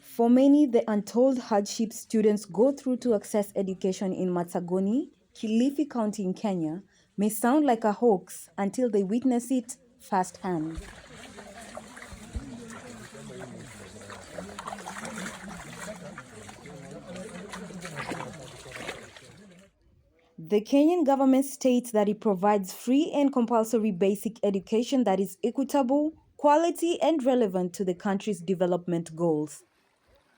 For many, the untold hardships students go through to access education in Matsagoni, Kilifi County in Kenya, may sound like a hoax until they witness it firsthand. The Kenyan government states that it provides free and compulsory basic education that is equitable, quality, and relevant to the country's development goals.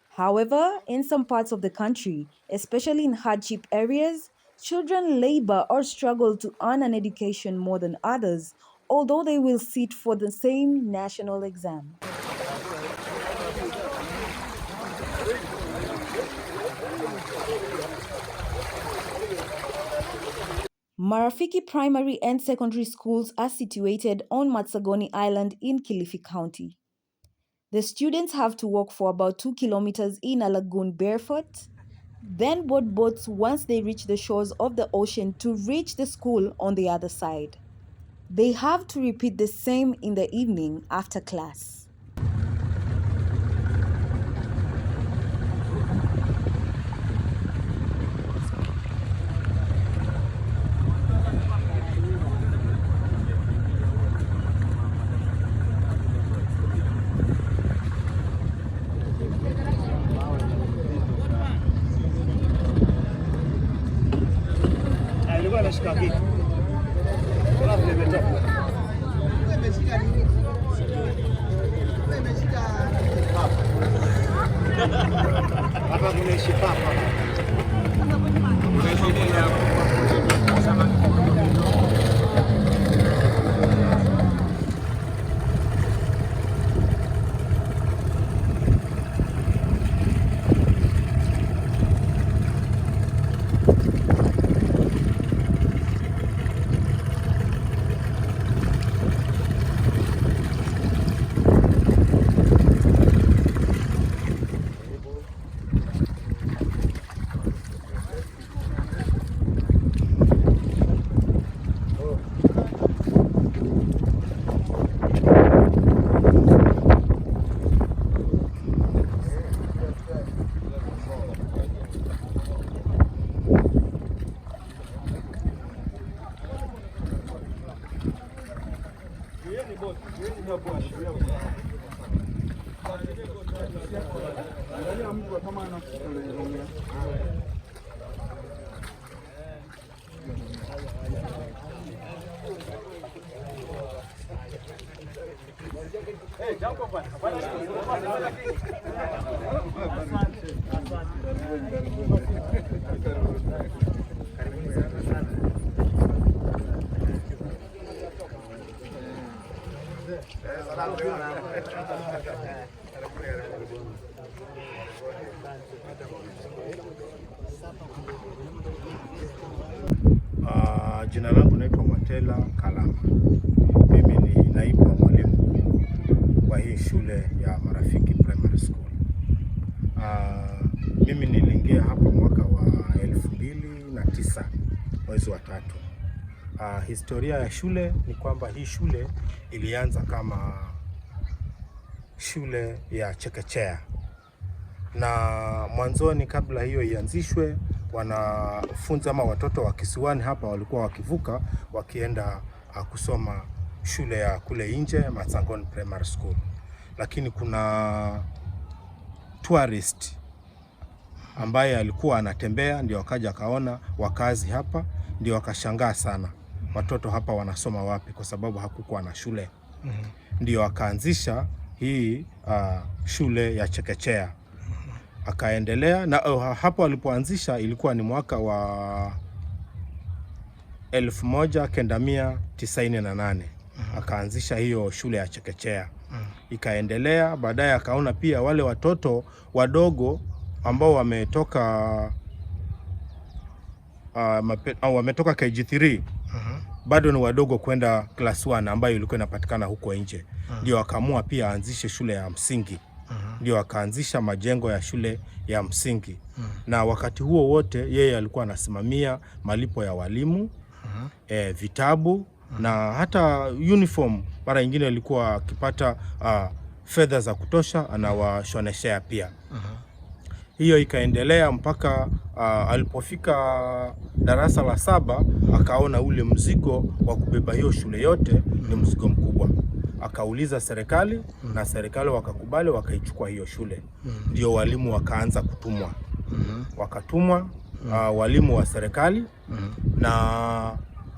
However, in some parts of the country, especially in hardship areas, children labor or struggle to earn an education more than others, although they will sit for the same national exam. Marafiki primary and secondary schools are situated on Matsagoni Island in Kilifi County. The students have to walk for about 2 kilometers in a lagoon barefoot, then board boats once they reach the shores of the ocean to reach the school on the other side. They have to repeat the same in the evening after class. Jina langu naitwa Matela Kalama. Mimi ni naibu wa mwalimu wa hii shule ya Marafiki Primary School. Mimi niliingia hapa mwaka wa 2009 mwezi wa 3. Historia ya shule ni kwamba hii shule ilianza kama shule ya chekechea, na mwanzoni kabla hiyo ianzishwe, wanafunzi ama watoto wa kisiwani hapa walikuwa wakivuka wakienda kusoma shule ya kule nje, Matsagoni Primary School. Lakini kuna tourist ambaye alikuwa anatembea, ndio akaja akaona wakazi hapa, ndio wakashangaa sana watoto hapa wanasoma wapi, kwa sababu hakukuwa na shule. Ndio akaanzisha hii shule ya chekechea. Akaendelea na hapo alipoanzisha ilikuwa ni mwaka wa 1998. Akaanzisha hiyo shule ya chekechea. Ikaendelea, baadaye akaona pia wale watoto wadogo ambao wametoka wametoka KG3 bado ni wadogo kwenda class 1 ambayo ilikuwa inapatikana huko nje. Ndio akaamua pia aanzishe shule ya msingi. Ndio akaanzisha majengo ya shule ya msingi. Na wakati huo wote yeye alikuwa anasimamia malipo ya walimu, vitabu na hata uniform mara nyingine alikuwa akipata fedha za kutosha anawashoneshea pia. Hiyo ikaendelea mpaka alipofika darasa la 7 akaona ule mzigo wa kubeba hiyo shule yote ni mzigo mkubwa. Akauliza serikali na serikali wakakubali, wakaichukua hiyo shule. Ndio walimu wakaanza kutumwa. Wakatumwa walimu wa serikali na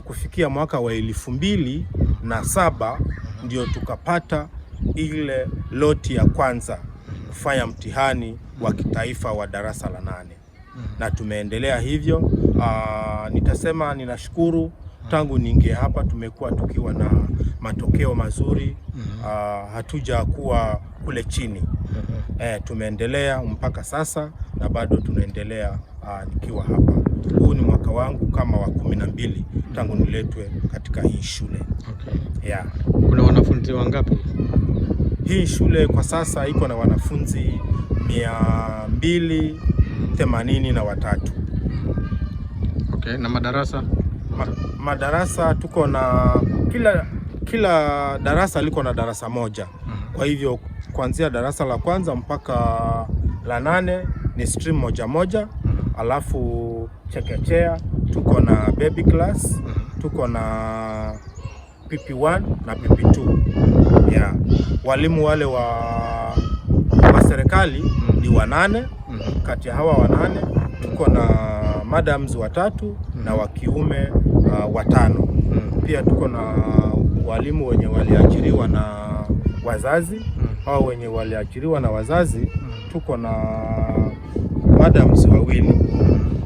kufikia mwaka wa 2007 ndio tukapata ile loti ya kwanza kufanya mtihani wa kitaifa wa darasa la 8 na tumeendelea hivyo. Nitasema ninashukuru, tangu niingie hapa tumekuwa tukiwa na matokeo mazuri. Hatuja kuwa kule chini. Tumeendelea mpaka sasa na bado tunaendelea nikiwa hapa. Huu ni mwaka wangu kama wa 12 tangu niletwe katika hii shule. Yeah. Kuna wanafunzi wangapi? Hii shule kwa sasa iko na wanafunzi 283. Okay, na madarasa? Madarasa tuko na kila darasa liko na darasa moja. Kwa hivyo kuanzia darasa la kwanza mpaka la 8 ni stream moja. Alafu chekechea tuko na baby class, tuko na PP1 na PP2. Yeah. Walimu wale wa serikali ni 8. Kati ya hawa 8 tuko na madams 3 na wa kiume 5. Pia tuko na walimu wenye waliajiriwa na wazazi. Hao wenye waliajiriwa na wazazi tuko na madams 2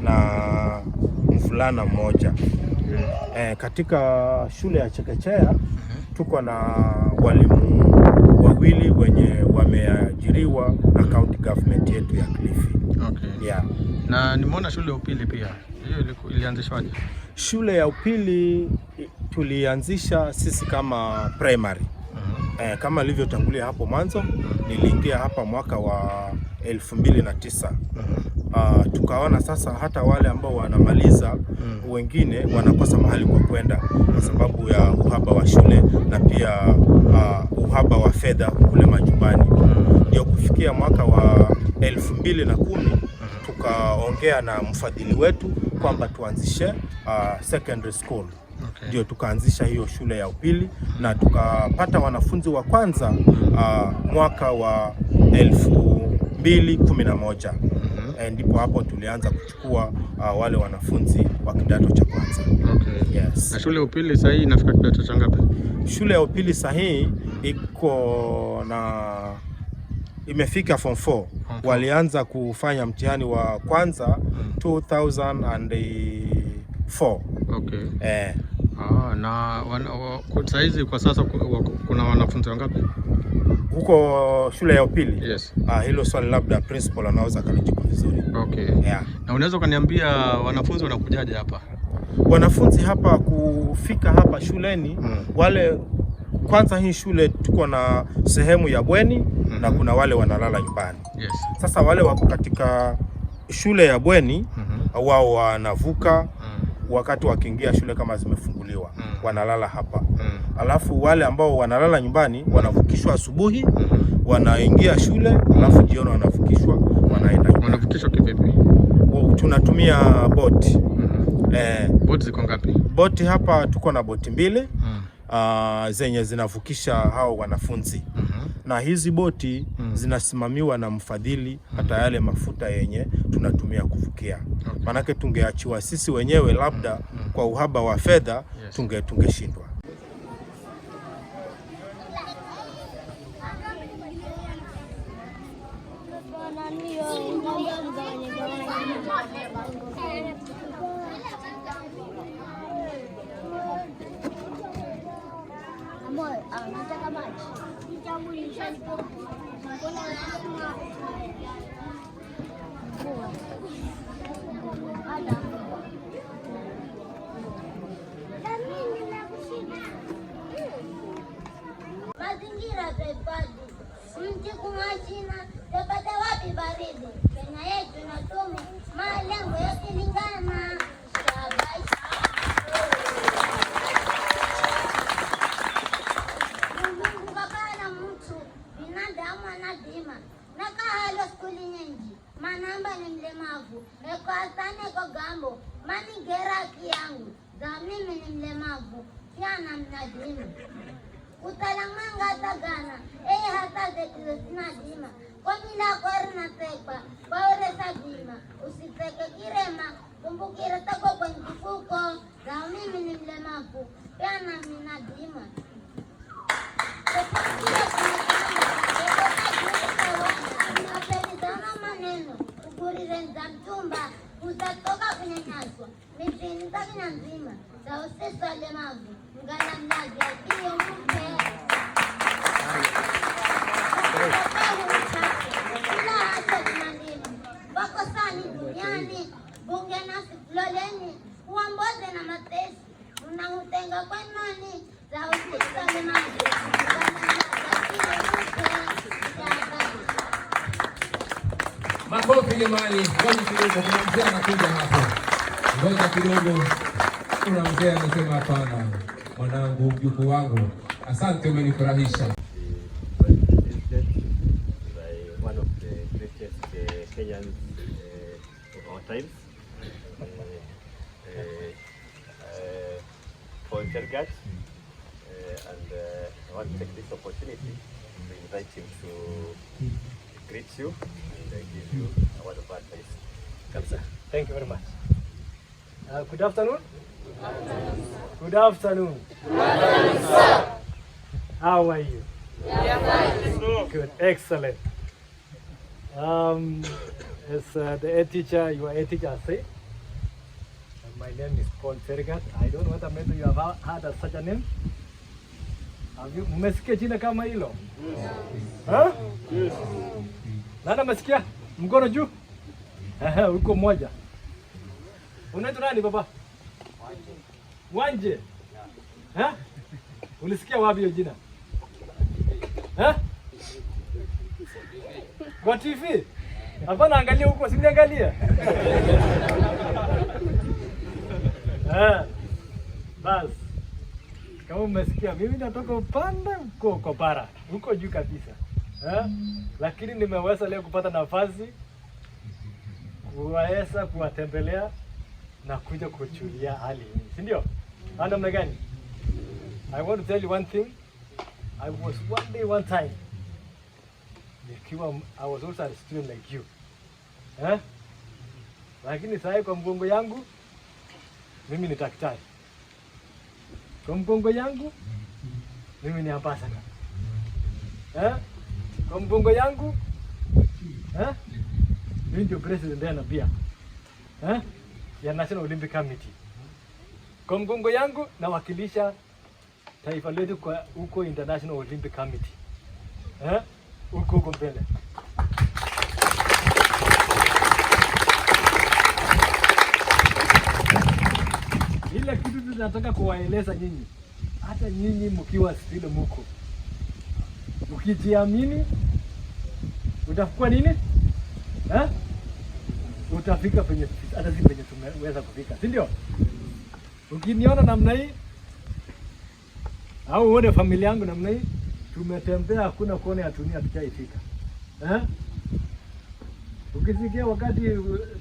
na mvulana mmoja. Katika shule ya chekechea tuko na walimu 2 wenye wameajiriwa na county government yetu ya Kilifi. Okay. Yeah. Na nimeona shule ya upili pia. Hiyo ilianzishwaje? Shule ya upili tulianzisha sisi kama primary. Kama nilivyotangulia hapo mwanzo, niliingia hapa mwaka wa 2009. Tukaona sasa hata wale ambao wanamaliza wengine wanakosa mahali kwa kwenda kwa sababu ya uhaba wa shule na pia uhaba wa fedha kule majumbani. Ndio kufikia mwaka wa 2010 tukaongea na mfadhili wetu kwamba tuanzishe secondary school. Ndio tukaanzisha hiyo shule ya upili na tukapata wanafunzi wa kwanza mwaka wa 2011. Ndipo hapo tulianza kuchukua wale wanafunzi wa kidato cha kwanza. Yes. Na shule ya upili sasa hii inafika kidato cha ngapi? Shule ya upili sasa hii imefika form 4. Walianza kufanya mtihani wa kwanza 2004. Okay. Na sasa hizi kwa sasa kuna wanafunzi wangapi huko shule ya upili? Yes. Hilo swali labda principal anaweza kalijibu vizuri. Okay. Yeah. Na unaweza kuniambia wanafunzi wanakujaje hapa? Wanafunzi hapa kufika hapa shuleni wale kwanza, hii shule tuko na sehemu ya bweni na kuna wale wanalala nyumbani. Yes. Sasa wale wako katika shule ya bweni wao wanavuka wakati wakiingia shule kama zimefunguliwa wanalala hapa. Alafu wale ambao wanalala nyumbani wanavukishwa asubuhi, wanaingia shule, alafu jioni wanavukishwa wanaenda. Wanavukishwa kivipi? Tunatumia boti. Boti ziko ngapi? Boti hapa tuko na boti 2 zenye zinavukisha hao wanafunzi. Na hizi boti zinasimamiwa na mfadhili, hata yale mafuta yenye tunatumia kuvukia. Manake tungeachiwa sisi wenyewe labda kwa uhaba wa fedha, tungeshindwa. Nataka maji. Mazingira tuhifadhi. Mti kumwachina, tutapata wapi baridi? Kenya yetu inatumi, malengo yakilingana. damu anadima nakahalo skuli nyenji manamba ni mlemavu eko asane eko gambo manigera haki yangu za mimi ni mlemavu kiana mnadima utalamanga tagana hata zetu sinadima kwa mila kwari na tekwa baure sabima usiteke kirema kumbukire tako kwenye kifuko za mimi ni mlemavu kiana mnadima za mtumba utatoka kunyanyaswa mipini za kina nzima za usisi walemavu mgana mlaji akiyo mpe kila hata kinandini wako sani duniani bunge nasi floleni uamboze na matesi unahutenga kwa nani za usisi walemavu mgana mlaji akiyo mpe. Makofi jamani, ngoja kidogo, kuna mzee anakuja hapo. Ngoja kidogo, kuna mzee anasema hapana, mwanangu, mjukuu wangu, asante, umenifurahisha. One of the greatest Kenyans of our times, Paul Tergat, and I want to take this opportunity to invite him to greet you and give you a word of advice. Kamsa. Thank you very much. Good afternoon. Good afternoon. How are you? Good. Excellent. As the head teacher, your head teacher said, my name is Paul Tergat. I don't know whether maybe you have heard of such a name. Have you mmesikia jina kama hilo? Huh? Yes. Nani mmesikia? Mkono juu. Uko mmoja. Unaitwa nani baba? Wanje. Eh? Ulisikia wapi hiyo jina? Eh? Kwa TV? Hapana, angalia huko, siniangalia. Bas. Kama umesikia, mimi natoka upande huko bara, huko juu kabisa. Lakini nimeweza leo kupata nafasi kuweza kuwatembelea na kuja kuchulia hali hii. Si ndio? Namna gani? I want to tell you one thing. I was one time I was also a student like you. Lakini sasa kwa mgongo yangu mimi ni daktari. Kwa mgongo yangu mimi ni ambassador. Kwa mgongo yangu mimi ndio president na pia ya National Olympic Committee. Kwa mgongo yangu nawakilisha taifa letu kwa huko International Olympic Committee. Huko mbele. Ile kitu tunataka kuwaeleza nyinyi, hata nyinyi mkiwa stilo muko, ukijiamini utakuwa nini? Utafika penye hata si penye tumeweza kufika, si ndio? Ukiniona namna hii au uone familia yangu namna hii, tumetembea hakuna kona ya dunia tukaifika. Ukisikia wakati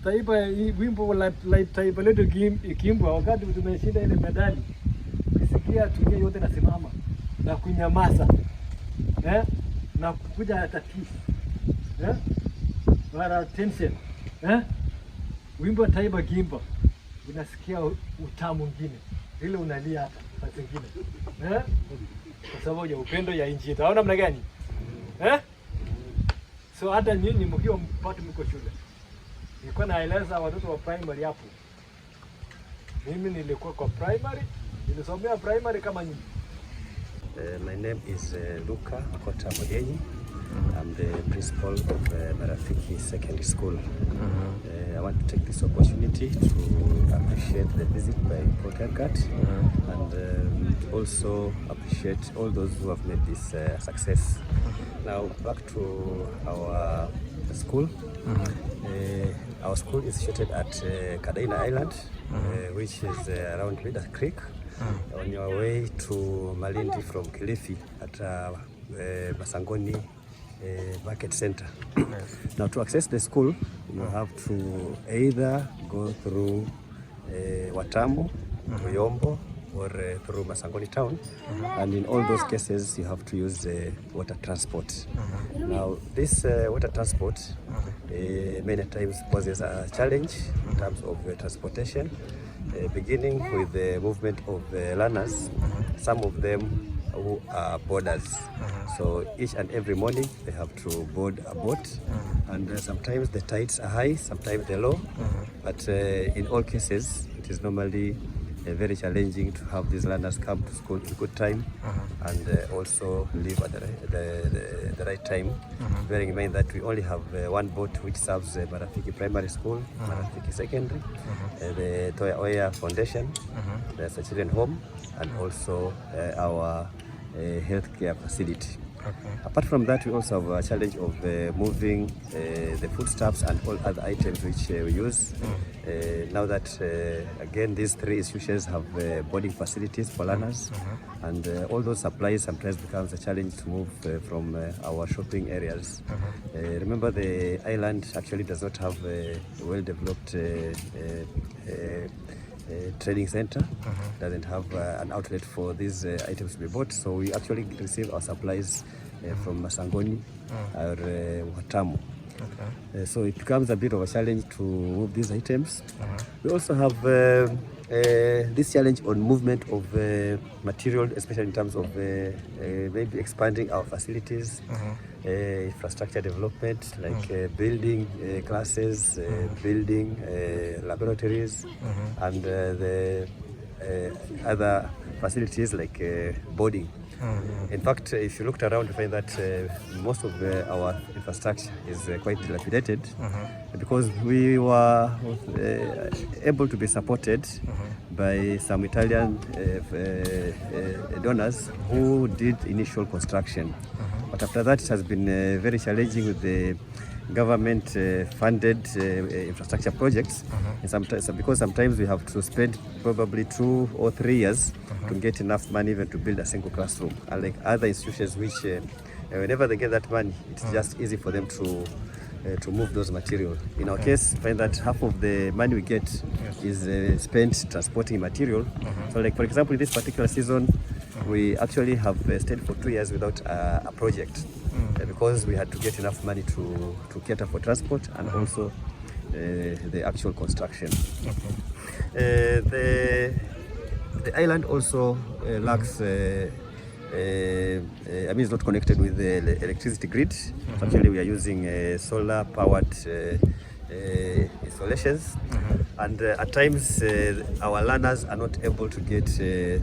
taifa wimbo la taifa letu ikiimbwa, wakati tumeshinda ile medali, ukisikia dunia yote nasimama na kunyamaza, na kukuja hata peace, wala attention, wimbo wa taifa kiimba, unasikia utamu mwingine, ile unalia hata saa zingine, kwa sababu ya upendo ya nchi yetu. Unaona namna gani? So hata nyinyi mkiwa mpate mko shule, nilikuwa naeleza watoto wa primary hapo. Mimi nilikuwa kwa primary, nilisomea primary kama nyinyi. My name is Luka Kota Mogenyi. I'm the principal of Marafiki Secondary School. I want to take this opportunity to appreciate the visit by Paul Tergat and also appreciate all those who have made this success. Now back to our school. Our school is situated at Kadaina Island, which is around Leader Creek. On your way to Malindi from Kilifi at Basangoni market center. Now, to access the school, you have to either go through Watamu, Muyombo, or through Masangoni town, and in all those cases you have to use water transport. Now this water transport many times poses a challenge in terms of transportation, beginning with the movement of learners, some of them who are boarders. So each and every morning they have to board a boat, and sometimes the tides are high, sometimes they're low, but in all cases it is normally very challenging to have these learners come to school in good time and also leave at the right time, bearing in mind that we only have one boat which serves Marafiki Primary School, Marafiki Secondary, the Toya Oya Foundation, there's a children's home, and also our healthcare facility. Apart from that, we also have a challenge of moving the foodstuffs and all other items which we use. Now that, again, these three institutions have boarding facilities for learners, and all those supplies sometimes becomes a challenge to move from our shopping areas. Remember, the island actually does not have a well-developed trading center, doesn't have an outlet for these items to be bought, so we actually receive our supplies from Masangoni or Watamu. So it becomes a bit of a challenge to move these items. We also have this challenge on movement of material, especially in terms of maybe expanding our facilities, infrastructure development, like building classes, building laboratories, and the other facilities like boarding. In fact, if you looked around, you find that most of our infrastructure is quite dilapidated, because we were able to be supported by some Italian donors who did initial construction. But after that, it has been very challenging with the government funded infrastructure projects, and because sometimes we have to spend probably 2 or 3 years to get enough money even to build a single classroom. Unlike other institutions which whenever they get that money, it's just easy for them to move those material. In our case, find that half of the money we get is spent transporting material. So like, for example, in this particular season, we actually have stayed for 2 years without a project, because we had to get enough money to cater for transport and also the actual construction. The island also lacks, I mean, it's not connected with the electricity grid. Actually, we are using solar powered installations, and at times our learners are not able to get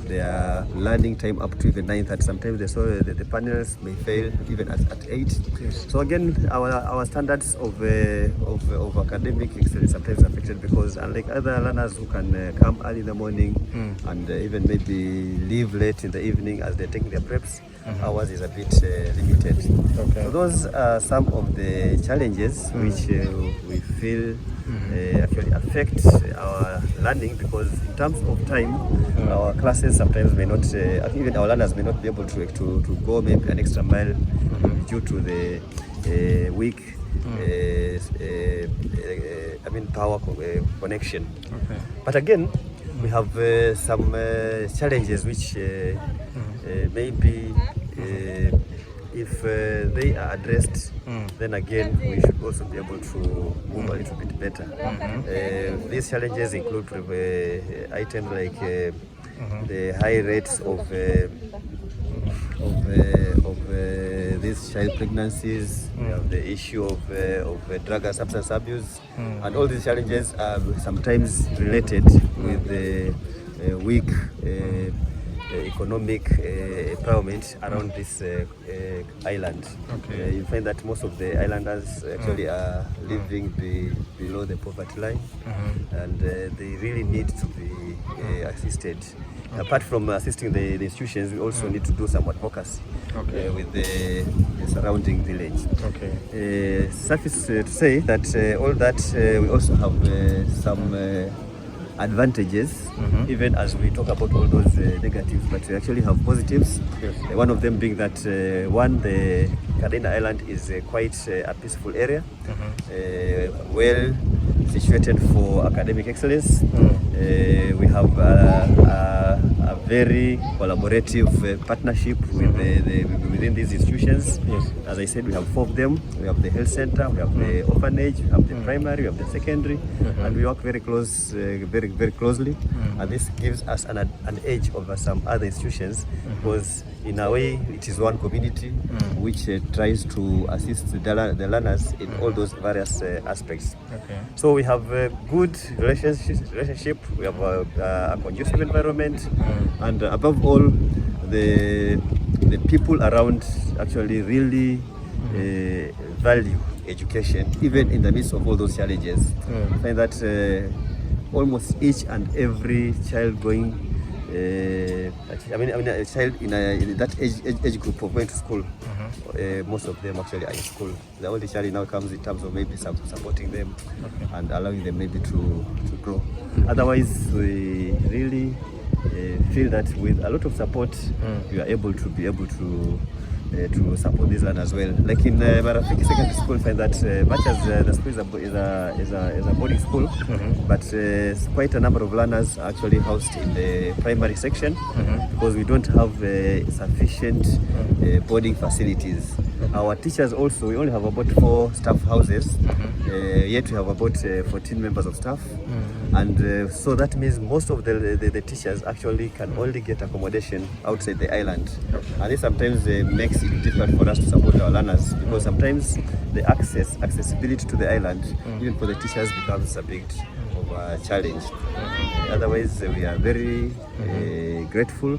their learning time up to even 9:30. Sometimes the panels may fail even at 8. So again, our standards of academic excellence sometimes affected, because unlike other learners who can come early in the morning and even maybe leave late in the evening as they're taking their preps, ours is a bit limited. So those are some of the challenges which we feel actually affect our learning, because in terms of time, our classes sometimes may not, even our learners may not be able to go maybe an extra mile due to the weak I mean power connection. But again, we have some challenges which maybe if they are addressed, then again we should also be able to move a little bit better. These challenges include items like the high rates of these child pregnancies. We have the issue of drug and substance abuse, and all these challenges are sometimes related with the weak economic empowerment around this island. You find that most of the islanders actually are living below the poverty line, and they really need to be assisted. Apart from assisting the institutions, we also need to do some advocacy with the surrounding village. Suffice to say that all that we also have some advantages, even as we talk about all those negatives, but we actually have positives. Yes. One of them being that one, the Kadena Island is quite a peaceful area, well situated for academic excellence. We have a very collaborative partnership with within these institutions. Yes. As I said, we have 4 of them. We have the health center, we have the orphanage, we have the primary, we have the secondary, and we work very closely. And this gives us an edge over some other institutions, because in a way it is one community which tries to assist the learners in all those various aspects. Okay. So we have a good relationship. We have a conducive environment, and above all, the people around actually really value education, even in the midst of all those challenges. I find that almost each and every child going, a child in that age group of going to school, most of them actually are in school. The only challenge now comes in terms of maybe supporting them and allowing them maybe to grow. Otherwise, we really feel that with a lot of support, you are able to support these learners as well. Like in Marafiki Secondary School, find that much as the school is a boarding school, but quite a number of learners are actually housed in the primary section, because we don't have sufficient boarding facilities. Our teachers also, we only have about 4 staff houses, yet we have about 14 members of staff, and so that means most of the teachers actually can only get accommodation outside the island, and this sometimes makes it difficult for us to support our learners, because sometimes the accessibility to the island, even for the teachers, becomes a bit of a challenge. Otherwise, we are very grateful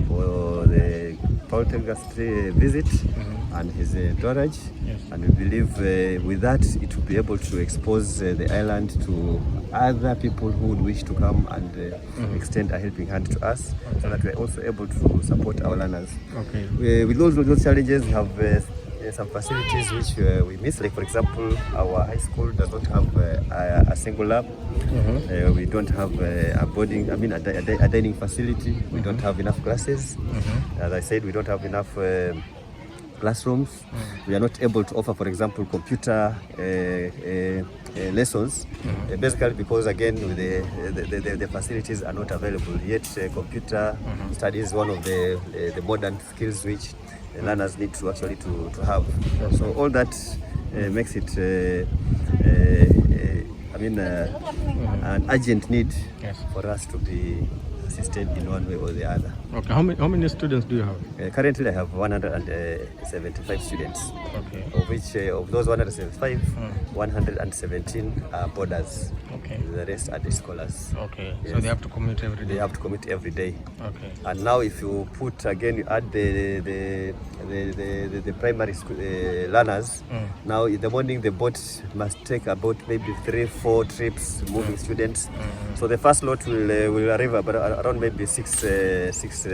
for the Paul Telgastri visit and his entourage, and we believe with that it will be able to expose the island to other people who would wish to come and extend a helping hand to us, so that we are also able to support our learners. Okay. With those challenges, we have some facilities which we miss. Like for example, our high school does not have a single lab. We don't have a dining facility. We don't have enough classes. As I said, we don't have enough classrooms. We are not able to offer, for example, computer lessons, basically because again the facilities are not available yet. Computer studies is one of the modern skills which the learners need to actually to have. So all that makes it an urgent need for us to be assisted in one way or the other. Okay. How many students do you have? Currently, I have 175 students. Okay. Of which, of those 175, 117 are boarders. Okay. The rest are the scholars. Okay. Yes. So they have to commute every day. They have to commute every day. Okay. And now, if you put again, you add the primary school learners. Now, in the morning, the boat must take about maybe 3-4 trips moving students. So the first lot will arrive around maybe 6:35.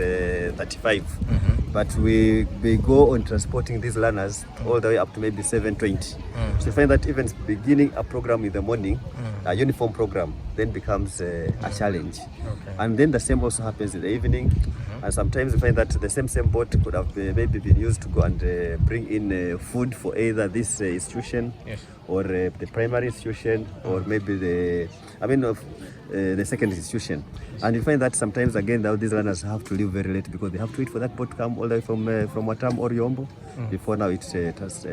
But we go on transporting these learners all the way up to maybe 7:20. So you find that even beginning a program in the morning, a uniform program, then becomes a challenge. Okay. And then the same also happens in the evening. And sometimes you find that the same boat could have maybe been used to go and bring in food for either this institution or the primary institution or maybe the second institution. And you find that sometimes again now these learners have to leave very late because they have to wait for that boat to come all the way from Watam or Yombo before now it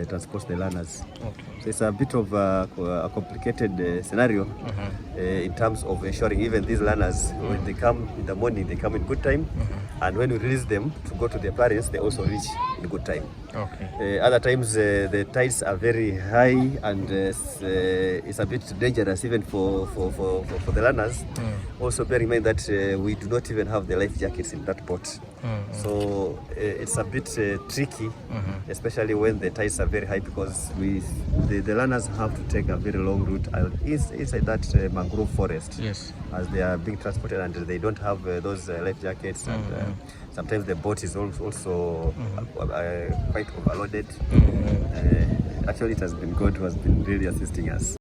transports the learners. Okay. So it's a bit of a complicated scenario in terms of ensuring even these learners, when they come in the morning, they come in good time, and when we release them to go to their parents, they also reach in good time. Okay. Other times the tides are very high and it's a bit dangerous even for the learners. Also bear in mind that we do not even have the life jackets in that boat. So it's a bit tricky, especially when the tides are very high, because the learners have to take a very long route inside that mangrove forest. Yes. As they are being transported and they don't have those life jackets, and sometimes the boat is also quite overloaded. Actually, it has been God who has been really assisting us.